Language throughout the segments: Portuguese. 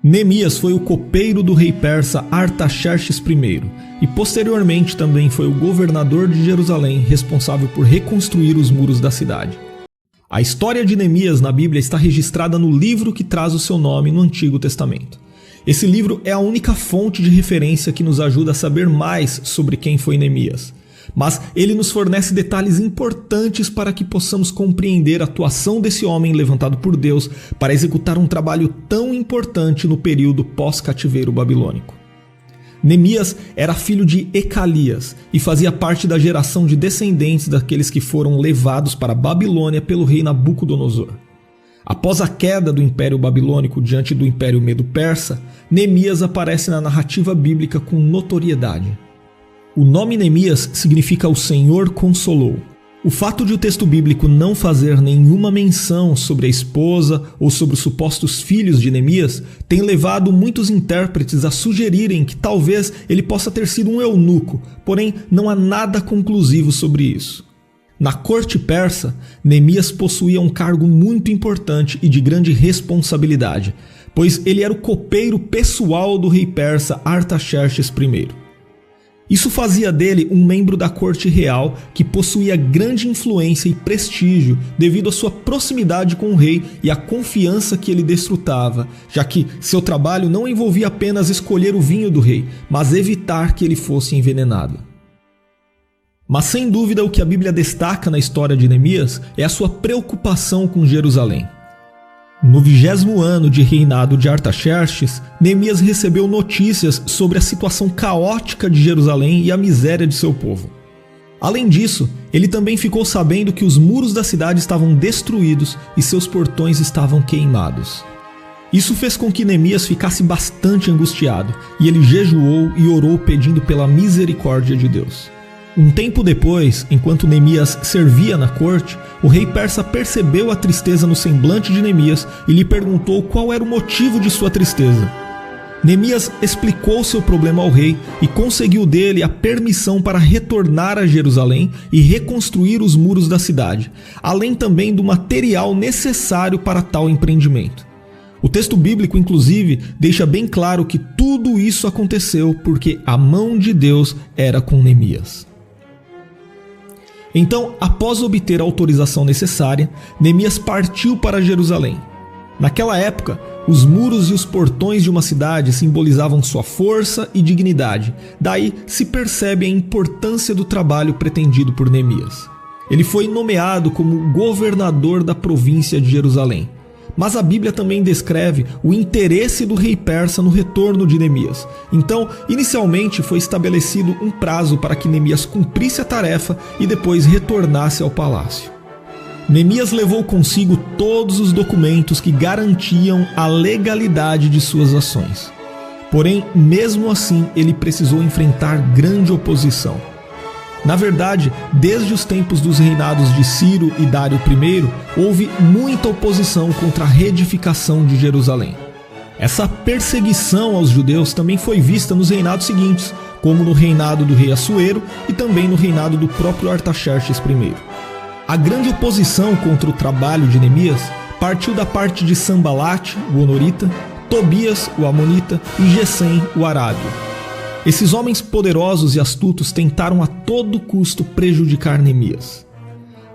Neemias foi o copeiro do rei persa Artaxerxes I e posteriormente também foi o governador de Jerusalém, responsável por reconstruir os muros da cidade. A história de Neemias na Bíblia está registrada no livro que traz o seu nome no Antigo Testamento. Esse livro é a única fonte de referência que nos ajuda a saber mais sobre quem foi Neemias, mas ele nos fornece detalhes importantes para que possamos compreender a atuação desse homem levantado por Deus para executar um trabalho tão importante no período pós-cativeiro babilônico. Neemias era filho de Ecalias e fazia parte da geração de descendentes daqueles que foram levados para a Babilônia pelo rei Nabucodonosor. Após a queda do Império Babilônico diante do Império Medo-Persa, Neemias aparece na narrativa bíblica com notoriedade. O nome Neemias significa o Senhor consolou. O fato de o texto bíblico não fazer nenhuma menção sobre a esposa ou sobre os supostos filhos de Neemias tem levado muitos intérpretes a sugerirem que talvez ele possa ter sido um eunuco, porém não há nada conclusivo sobre isso. Na corte persa, Neemias possuía um cargo muito importante e de grande responsabilidade, pois ele era o copeiro pessoal do rei persa Artaxerxes I. Isso fazia dele um membro da corte real que possuía grande influência e prestígio devido à sua proximidade com o rei e à confiança que ele desfrutava, já que seu trabalho não envolvia apenas escolher o vinho do rei, mas evitar que ele fosse envenenado. Mas sem dúvida o que a Bíblia destaca na história de Neemias é a sua preocupação com Jerusalém. No 20º ano de reinado de Artaxerxes, Neemias recebeu notícias sobre a situação caótica de Jerusalém e a miséria de seu povo. Além disso, ele também ficou sabendo que os muros da cidade estavam destruídos e seus portões estavam queimados. Isso fez com que Neemias ficasse bastante angustiado e ele jejuou e orou pedindo pela misericórdia de Deus. Um tempo depois, enquanto Neemias servia na corte, o rei persa percebeu a tristeza no semblante de Neemias e lhe perguntou qual era o motivo de sua tristeza. Neemias explicou seu problema ao rei e conseguiu dele a permissão para retornar a Jerusalém e reconstruir os muros da cidade, além também do material necessário para tal empreendimento. O texto bíblico, inclusive, deixa bem claro que tudo isso aconteceu porque a mão de Deus era com Neemias. Então, após obter a autorização necessária, Neemias partiu para Jerusalém. Naquela época, os muros e os portões de uma cidade simbolizavam sua força e dignidade. Daí se percebe a importância do trabalho pretendido por Neemias. Ele foi nomeado como governador da província de Jerusalém. Mas a Bíblia também descreve o interesse do rei persa no retorno de Neemias. Então, inicialmente foi estabelecido um prazo para que Neemias cumprisse a tarefa e depois retornasse ao palácio. Neemias levou consigo todos os documentos que garantiam a legalidade de suas ações. Porém, mesmo assim, ele precisou enfrentar grande oposição. Na verdade, desde os tempos dos reinados de Ciro e Dário I, houve muita oposição contra a reedificação de Jerusalém. Essa perseguição aos judeus também foi vista nos reinados seguintes, como no reinado do rei Assuero e também no reinado do próprio Artaxerxes I. A grande oposição contra o trabalho de Neemias partiu da parte de Sanbalate, o Honorita, Tobias, o Amonita e Gesem, o Arábio. Esses homens poderosos e astutos tentaram a todo custo prejudicar Neemias.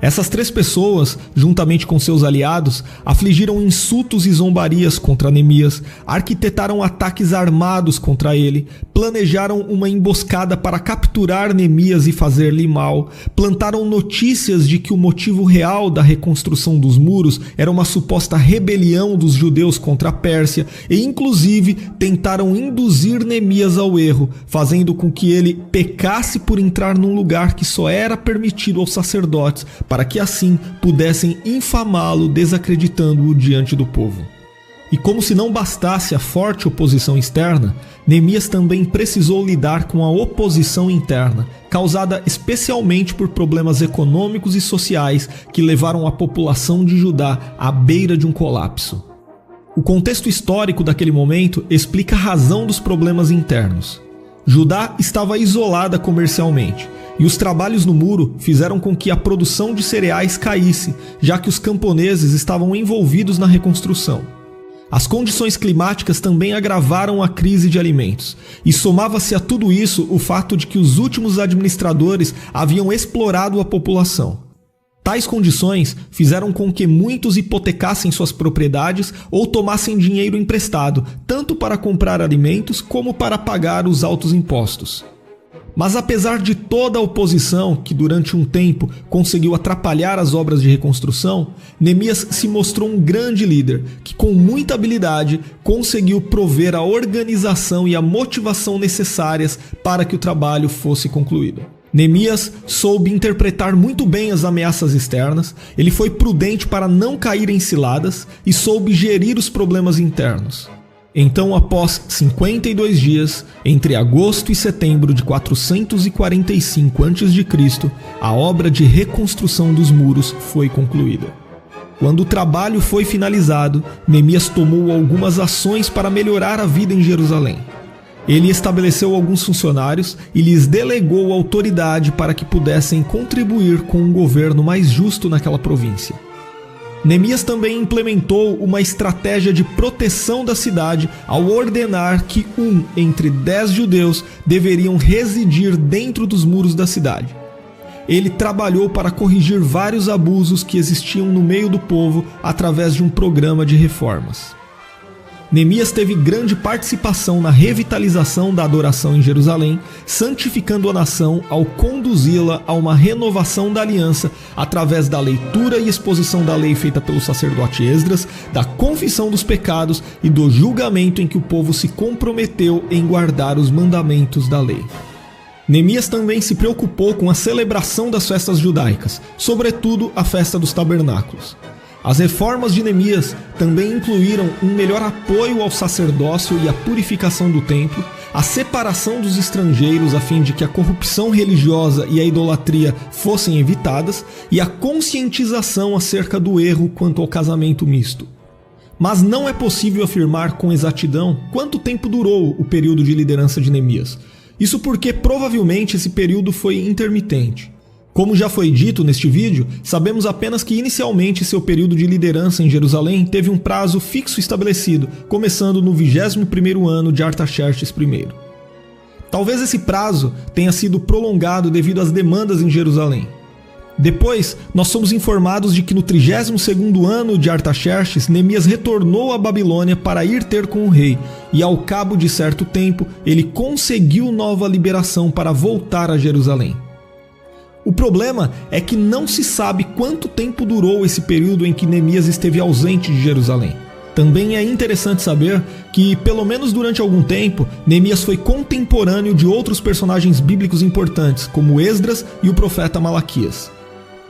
Essas três pessoas, juntamente com seus aliados, afligiram insultos e zombarias contra Neemias, arquitetaram ataques armados contra ele, planejaram uma emboscada para capturar Neemias e fazer-lhe mal, plantaram notícias de que o motivo real da reconstrução dos muros era uma suposta rebelião dos judeus contra a Pérsia e, inclusive, tentaram induzir Neemias ao erro, fazendo com que ele pecasse por entrar num lugar que só era permitido aos sacerdotes, para que assim pudessem infamá-lo, desacreditando-o diante do povo. E como se não bastasse a forte oposição externa, Neemias também precisou lidar com a oposição interna, causada especialmente por problemas econômicos e sociais que levaram a população de Judá à beira de um colapso. O contexto histórico daquele momento explica a razão dos problemas internos. Judá estava isolada comercialmente, e os trabalhos no muro fizeram com que a produção de cereais caísse, já que os camponeses estavam envolvidos na reconstrução. As condições climáticas também agravaram a crise de alimentos, e somava-se a tudo isso o fato de que os últimos administradores haviam explorado a população. Tais condições fizeram com que muitos hipotecassem suas propriedades ou tomassem dinheiro emprestado, tanto para comprar alimentos como para pagar os altos impostos. Mas apesar de toda a oposição que durante um tempo conseguiu atrapalhar as obras de reconstrução, Neemias se mostrou um grande líder que com muita habilidade conseguiu prover a organização e a motivação necessárias para que o trabalho fosse concluído. Neemias soube interpretar muito bem as ameaças externas, ele foi prudente para não cair em ciladas e soube gerir os problemas internos. Então, após 52 dias, entre agosto e setembro de 445 a.C., a obra de reconstrução dos muros foi concluída. Quando o trabalho foi finalizado, Neemias tomou algumas ações para melhorar a vida em Jerusalém. Ele estabeleceu alguns funcionários e lhes delegou autoridade para que pudessem contribuir com um governo mais justo naquela província. Neemias também implementou uma estratégia de proteção da cidade ao ordenar que entre 10 judeus deveriam residir dentro dos muros da cidade. Ele trabalhou para corrigir vários abusos que existiam no meio do povo através de um programa de reformas. Neemias teve grande participação na revitalização da adoração em Jerusalém, santificando a nação ao conduzi-la a uma renovação da aliança através da leitura e exposição da lei feita pelo sacerdote Esdras, da confissão dos pecados e do julgamento em que o povo se comprometeu em guardar os mandamentos da lei. Neemias também se preocupou com a celebração das festas judaicas, sobretudo a festa dos tabernáculos. As reformas de Neemias também incluíram um melhor apoio ao sacerdócio e à purificação do templo, a separação dos estrangeiros a fim de que a corrupção religiosa e a idolatria fossem evitadas e a conscientização acerca do erro quanto ao casamento misto. Mas não é possível afirmar com exatidão quanto tempo durou o período de liderança de Neemias. Isso porque provavelmente esse período foi intermitente. Como já foi dito neste vídeo, sabemos apenas que inicialmente seu período de liderança em Jerusalém teve um prazo fixo estabelecido, começando no 21º ano de Artaxerxes I. Talvez esse prazo tenha sido prolongado devido às demandas em Jerusalém. Depois, nós somos informados de que no 32º ano de Artaxerxes, Neemias retornou à Babilônia para ir ter com o rei, e ao cabo de certo tempo, ele conseguiu nova liberação para voltar a Jerusalém. O problema é que não se sabe quanto tempo durou esse período em que Neemias esteve ausente de Jerusalém. Também é interessante saber que, pelo menos durante algum tempo, Neemias foi contemporâneo de outros personagens bíblicos importantes, como Esdras e o profeta Malaquias.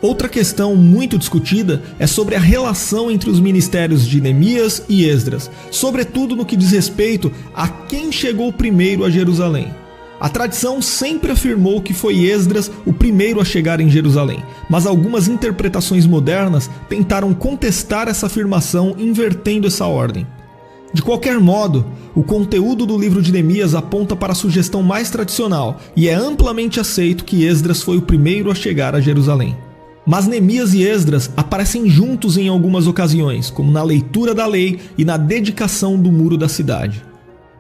Outra questão muito discutida é sobre a relação entre os ministérios de Neemias e Esdras, sobretudo no que diz respeito a quem chegou primeiro a Jerusalém. A tradição sempre afirmou que foi Esdras o primeiro a chegar em Jerusalém, mas algumas interpretações modernas tentaram contestar essa afirmação invertendo essa ordem. De qualquer modo, o conteúdo do livro de Neemias aponta para a sugestão mais tradicional e é amplamente aceito que Esdras foi o primeiro a chegar a Jerusalém. Mas Neemias e Esdras aparecem juntos em algumas ocasiões, como na leitura da lei e na dedicação do muro da cidade.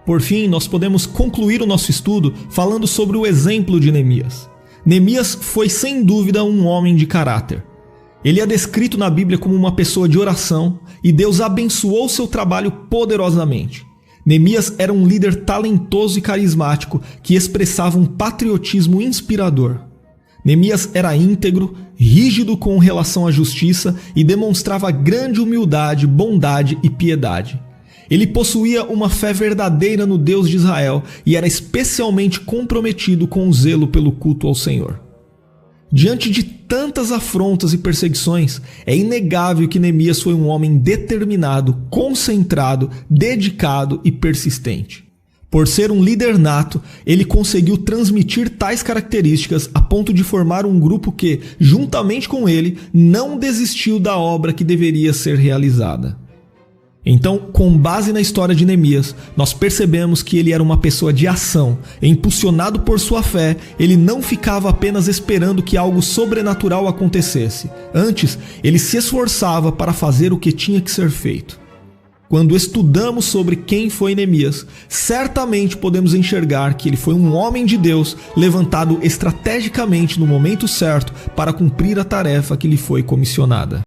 Por fim, nós podemos concluir o nosso estudo falando sobre o exemplo de Neemias. Neemias foi sem dúvida um homem de caráter. Ele é descrito na Bíblia como uma pessoa de oração e Deus abençoou seu trabalho poderosamente. Neemias era um líder talentoso e carismático que expressava um patriotismo inspirador. Neemias era íntegro, rígido com relação à justiça e demonstrava grande humildade, bondade e piedade. Ele possuía uma fé verdadeira no Deus de Israel e era especialmente comprometido com o zelo pelo culto ao Senhor. Diante de tantas afrontas e perseguições, é inegável que Neemias foi um homem determinado, concentrado, dedicado e persistente. Por ser um líder nato, ele conseguiu transmitir tais características a ponto de formar um grupo que, juntamente com ele, não desistiu da obra que deveria ser realizada. Então, com base na história de Neemias, nós percebemos que ele era uma pessoa de ação. Impulsionado por sua fé, ele não ficava apenas esperando que algo sobrenatural acontecesse. Antes, ele se esforçava para fazer o que tinha que ser feito. Quando estudamos sobre quem foi Neemias, certamente podemos enxergar que ele foi um homem de Deus levantado estrategicamente no momento certo para cumprir a tarefa que lhe foi comissionada.